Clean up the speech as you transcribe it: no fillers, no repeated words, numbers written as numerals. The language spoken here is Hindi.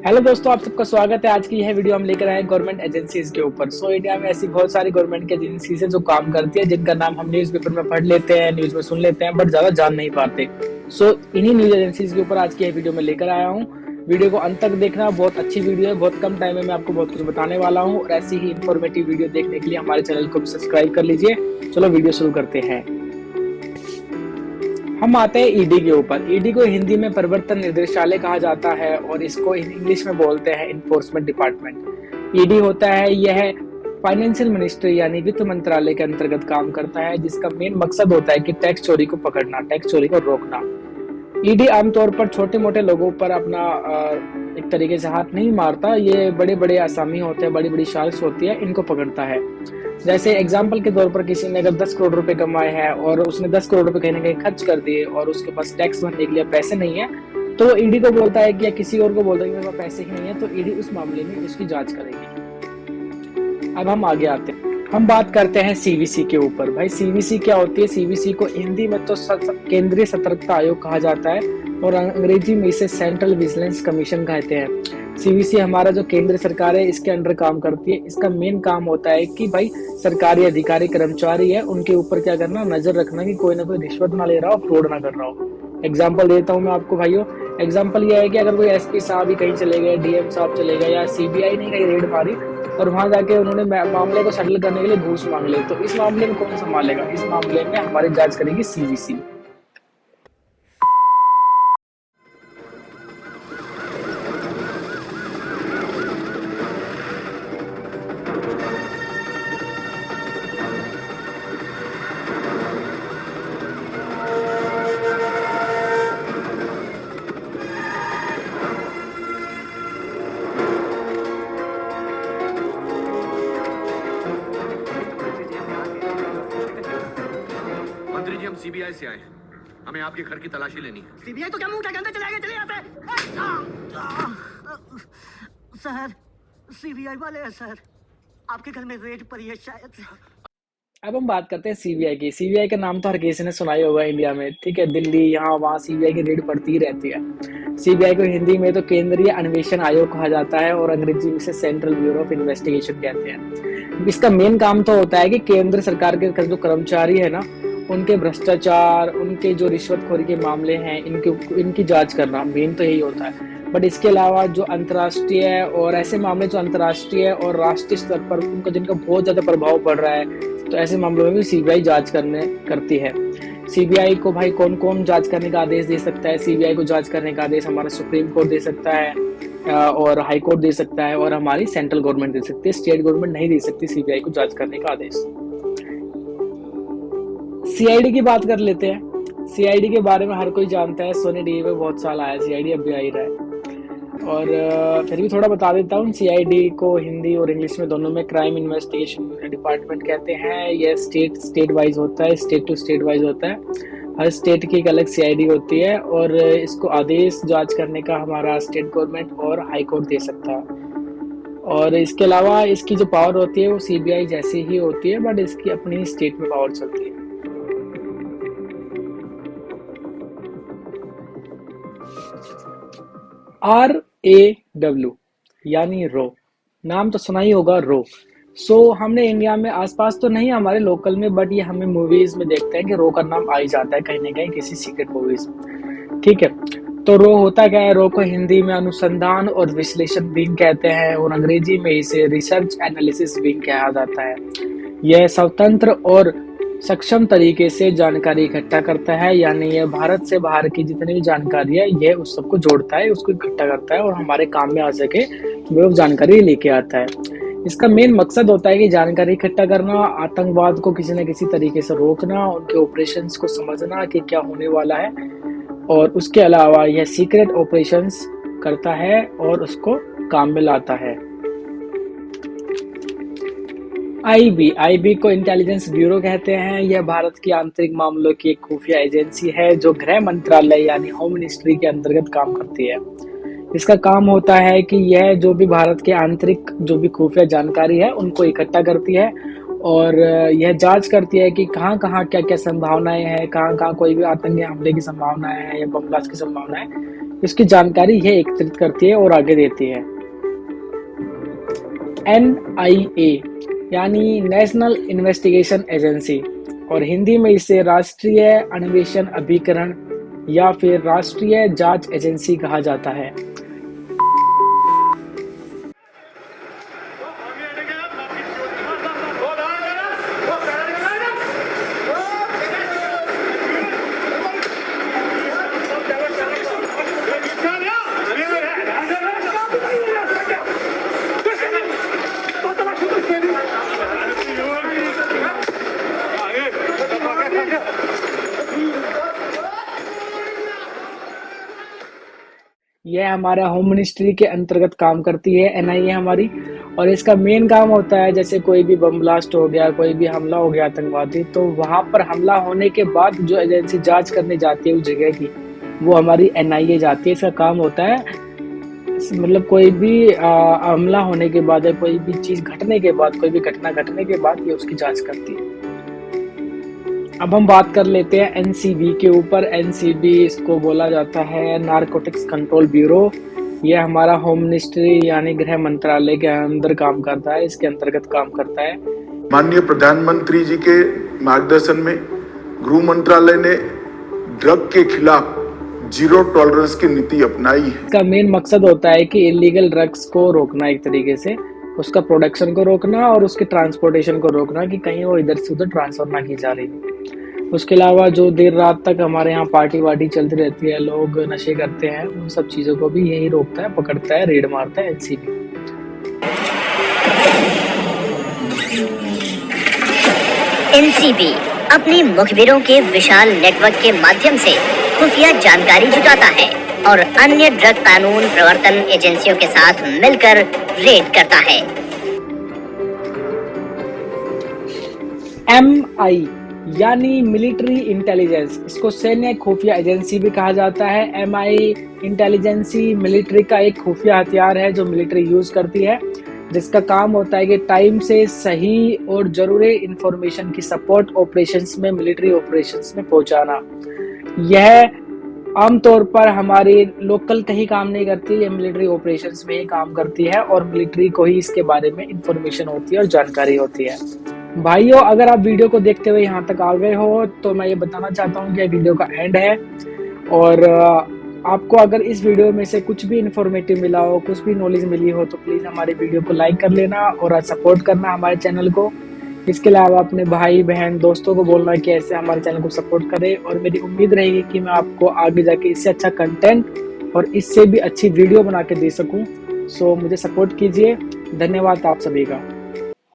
हेलो दोस्तों, आप सबका स्वागत है। आज की यह वीडियो हम लेकर आए हैं गवर्नमेंट एजेंसीज के ऊपर। इंडिया में ऐसी बहुत सारी गवर्नमेंट की एजेंसीज है जो काम करती है, जिनका नाम हम न्यूज़पेपर में पढ़ लेते हैं, न्यूज में सुन लेते हैं, बट ज्यादा जान नहीं पाते। इन्हीं न्यूज एजेंसीज के ऊपर आज की यह वीडियो में लेकर आया हूँ। वीडियो को अंत तक देखना, बहुत अच्छी वीडियो है। बहुत कम टाइम में मैं आपको बहुत कुछ बताने वाला हूँ और ऐसी ही इंफॉर्मेटिव वीडियो देखने के लिए हमारे चैनल को भी सब्सक्राइब कर लीजिए। चलो वीडियो शुरू करते हैं। हम आते हैं ईडी के ऊपर। ईडी को हिंदी में प्रवर्तन निदेशालय कहा जाता है और इसको इंग्लिश में बोलते हैं इन्फोर्समेंट डिपार्टमेंट। ईडी होता है, यह फाइनेंशियल मिनिस्ट्री यानी वित्त मंत्रालय के अंतर्गत काम करता है, जिसका मेन मकसद होता है कि टैक्स चोरी को पकड़ना, टैक्स चोरी को रोकना। ईडी आमतौर पर छोटे मोटे लोगों पर अपना एक तरीके से हाथ नहीं मारता। ये बड़े बड़े आसामी होते हैं, बड़ी बड़ी शार्क्स होती है, इनको पकड़ता है। जैसे एग्जाम्पल के तौर पर किसी ने अगर 10 करोड़ रुपए कमाए हैं और उसने 10 करोड़ रुपए कहीं ना कहीं खर्च कर दिए और उसके पास टैक्स भरने के लिए पैसे नहीं है, तो वो ईडी को बोलता है कि या किसी और को बोलता है कि मेरे पास पैसे ही नहीं है, तो ईडी उस मामले में उसकी जांच करेगी। अब हम आगे आते हैं। हम बात करते हैं सीवीसी के ऊपर। भाई सीवीसी क्या होती है? सीवीसी को हिंदी में तो केंद्रीय सतर्कता आयोग कहा जाता है और अंग्रेजी में इसे सेंट्रल विजिलेंस कमीशन कहते हैं। सीवीसी हमारा जो केंद्र सरकार है, इसके अंडर काम करती है। इसका मेन काम होता है कि भाई सरकारी अधिकारी कर्मचारी है, उनके ऊपर क्या करना, नजर रखना कि कोई ना कोई रिश्वत ना ले रहा हो, फ्रॉड ना कर रहा हो। एग्जाम्पल देता हूँ मैं आपको भाइयों। एग्जाम्पल यह है कि अगर कोई एसपी साहब ही कहीं चले गए, डीएम साहब चले गए, या सीबीआई ने कहीं रेड मारी और वहां जाके उन्होंने मामले को सेटल करने के लिए घूस मांग ली, तो इस मामले में कौन संभालेगा? इस मामले में हमारी जांच करेगी सीवीसी। मंत्री जी, हम सीबीआई से आए हैं। हमें आपके घर की तलाशी लेनी है। सीबीआई तो क्या मुंह उठा के अंदर चले आएगा? चले यहाँ से। सर, सीबीआई वाले हैं सर, आपके घर में रेड पड़ी है शायद। अब हम बात करते हैं सीबीआई की। सीबीआई का नाम तो हर किसी ने सुना ही होगा इंडिया में, ठीक है। दिल्ली, यहाँ वहाँ सीबीआई की रेड पड़ती ही रहती है। सीबीआई को हिंदी में तो केंद्रीय अन्वेषण आयोग कहा जाता है और अंग्रेजी में से सेंट्रल ब्यूरो ऑफ इन्वेस्टिगेशन कहते हैं। इसका मेन काम तो होता है कि केंद्र सरकार के जो कर्मचारी है ना, उनके भ्रष्टाचार, उनके जो रिश्वतखोरी के मामले हैं, इनकी जांच करना मेन तो यही होता है। बट इसके अलावा जो अंतर्राष्ट्रीय और ऐसे मामले जो अंतर्राष्ट्रीय और राष्ट्रीय स्तर पर उनका जिनका बहुत ज्यादा प्रभाव पड़ रहा है, तो ऐसे मामलों में भी सीबीआई जांच करती है। सीबीआई को भाई कौन कौन जांच करने का आदेश दे सकता है? सीबीआई को जांच करने का आदेश हमारा सुप्रीम कोर्ट दे सकता है और हाई कोर्ट दे सकता है, और हमारी सेंट्रल गवर्नमेंट दे सकती है। स्टेट गवर्नमेंट नहीं दे सकती सीबीआई को जांच करने का आदेश। सीआईडी की बात कर लेते हैं। सीआईडी के बारे में हर कोई जानता है, सोनी टीवी पे बहुत साल आया सीआईडी, अब भी आ ही रहा है। और फिर भी थोड़ा बता देता हूँ। सीआईडी को हिंदी और इंग्लिश में दोनों में क्राइम इन्वेस्टिगेशन डिपार्टमेंट कहते हैं। यह स्टेट वाइज होता है, स्टेट टू स्टेट वाइज होता है। हर स्टेट की एक अलग सीआईडी होती है और इसको आदेश जांच करने का हमारा स्टेट गवर्नमेंट और हाई कोर्ट दे सकता है। और इसके अलावा इसकी जो पावर होती है वो सीबीआई जैसी ही होती है, बट इसकी अपनी स्टेट में पावर चलती है। RAW यानी रो, नाम तो सुना ही होगा, रो। हमने इंडिया में आसपास तो नहीं, हमारे लोकल में, बट ये हमें मूवीज में देखते हैं कि रो का नाम आ ही जाता है कहीं ना कहीं किसी सीक्रेट मूवीज में, ठीक है। तो रो होता क्या है? रो को हिंदी में अनुसंधान और विश्लेषण विंग कहते हैं और अंग्रेजी में इसे रिसर्च एनालिसिस विंग कहा जाता है। यह स्वतंत्र और सक्षम तरीके से जानकारी इकट्ठा करता है, यानी यह भारत से बाहर की जितनी भी जानकारी है, यह उस सबको जोड़ता है, उसको इकट्ठा करता है और हमारे काम में आ सके वो जानकारी लेके आता है। इसका मेन मकसद होता है कि जानकारी इकट्ठा करना, आतंकवाद को किसी न किसी तरीके से रोकना, उनके ऑपरेशंस को समझना कि क्या होने वाला है, और उसके अलावा यह सीक्रेट ऑपरेशंस करता है और उसको काम में लाता है। आईबी को इंटेलिजेंस ब्यूरो कहते हैं। यह भारत की आंतरिक मामलों की एक खुफिया एजेंसी है जो गृह मंत्रालय यानी होम मिनिस्ट्री के अंतर्गत काम करती है। इसका काम होता है कि यह जो भी भारत के आंतरिक जो भी खुफिया जानकारी है उनको इकट्ठा करती है और यह जांच करती है कि कहाँ कहाँ क्या क्या संभावनाएं हैं, कहाँ कहाँ कोई भी आतंकी हमले की संभावना है या बम ब्लास्ट की संभावना है। इसकी जानकारी यह एकत्रित करती है और आगे देती है। NIA यानी नेशनल इन्वेस्टिगेशन एजेंसी, और हिंदी में इसे राष्ट्रीय अन्वेषण अभिकरण या फिर राष्ट्रीय जांच एजेंसी कहा जाता है। यह हमारा होम मिनिस्ट्री के अंतर्गत काम करती है NIA हमारी, और इसका मेन काम होता है जैसे कोई भी बम ब्लास्ट हो गया, कोई भी हमला हो गया आतंकवादी, तो वहां पर हमला होने के बाद जो एजेंसी जांच करने जाती है उस जगह की, वो हमारी NIA जाती है। इसका काम होता है मतलब कोई भी हमला होने के बाद या कोई भी चीज घटने के बाद, कोई भी घटना घटने के बाद ये उसकी जांच करती है। अब हम बात कर लेते हैं NCB के ऊपर। NCB इसको बोला जाता है नारकोटिक्स कंट्रोल ब्यूरो। यह हमारा होम मिनिस्ट्री यानी गृह मंत्रालय के अंदर काम करता है, इसके अंतर्गत काम करता है। माननीय प्रधानमंत्री जी के मार्गदर्शन में गृह मंत्रालय ने ड्रग के खिलाफ जीरो टॉलरेंस की नीति अपनाई है। इसका मेन मकसद होता है कि इलीगल ड्रग्स को रोकना, एक तरीके से उसका प्रोडक्शन को रोकना और उसके ट्रांसपोर्टेशन को रोकना कि कहीं वो इधर से उधर ट्रांसफर ना की जा रही है। उसके अलावा जो देर रात तक हमारे यहाँ पार्टी वार्टी चलती रहती है, लोग नशे करते हैं, उन सब चीजों को भी यही रोकता है, पकड़ता है, रेड मारता है NCB। NCB अपने मुखबिरों के विशाल नेटवर्क के माध्यम से खुफिया जानकारी जुटाता है और अन्य ड्रग कानून प्रवर्तन एजेंसियों के साथ मिलकर रेड करता है। MI यानी मिलिट्री इंटेलिजेंस, इसको सैन्य खुफिया एजेंसी भी कहा जाता है। MI इंटेलिजेंसी मिलिट्री का एक खुफिया हथियार है जो मिलिट्री यूज करती है, जिसका काम होता है कि टाइम से सही और जरूरी इंफॉर्मेशन की सपोर्ट ऑपरेशंस में, मिलिट्री ऑपरेशंस में पहुंचाना। यह आमतौर पर हमारी लोकल कहीं काम नहीं करती, ये मिलिट्री ऑपरेशंस में ही काम करती है और मिलिट्री को ही इसके बारे में इंफॉर्मेशन होती है और जानकारी होती है। भाइयों, अगर आप वीडियो को देखते हुए यहाँ तक आ गए हो तो मैं ये बताना चाहता हूँ कि यह वीडियो का एंड है, और आपको अगर इस वीडियो में से कुछ भी इंफॉर्मेटिव मिला हो, कुछ भी नॉलेज मिली हो, तो प्लीज़ हमारे वीडियो को लाइक कर लेना और सपोर्ट करना हमारे चैनल को। इसके अलावा अपने भाई बहन दोस्तों को बोलना कि ऐसे हमारे चैनल को सपोर्ट करें, और मेरी उम्मीद रहेगी कि मैं आपको आगे जाके इससे अच्छा कंटेंट और इससे भी अच्छी वीडियो बना के दे सकूँ। सो मुझे सपोर्ट कीजिए। धन्यवाद आप सभी का।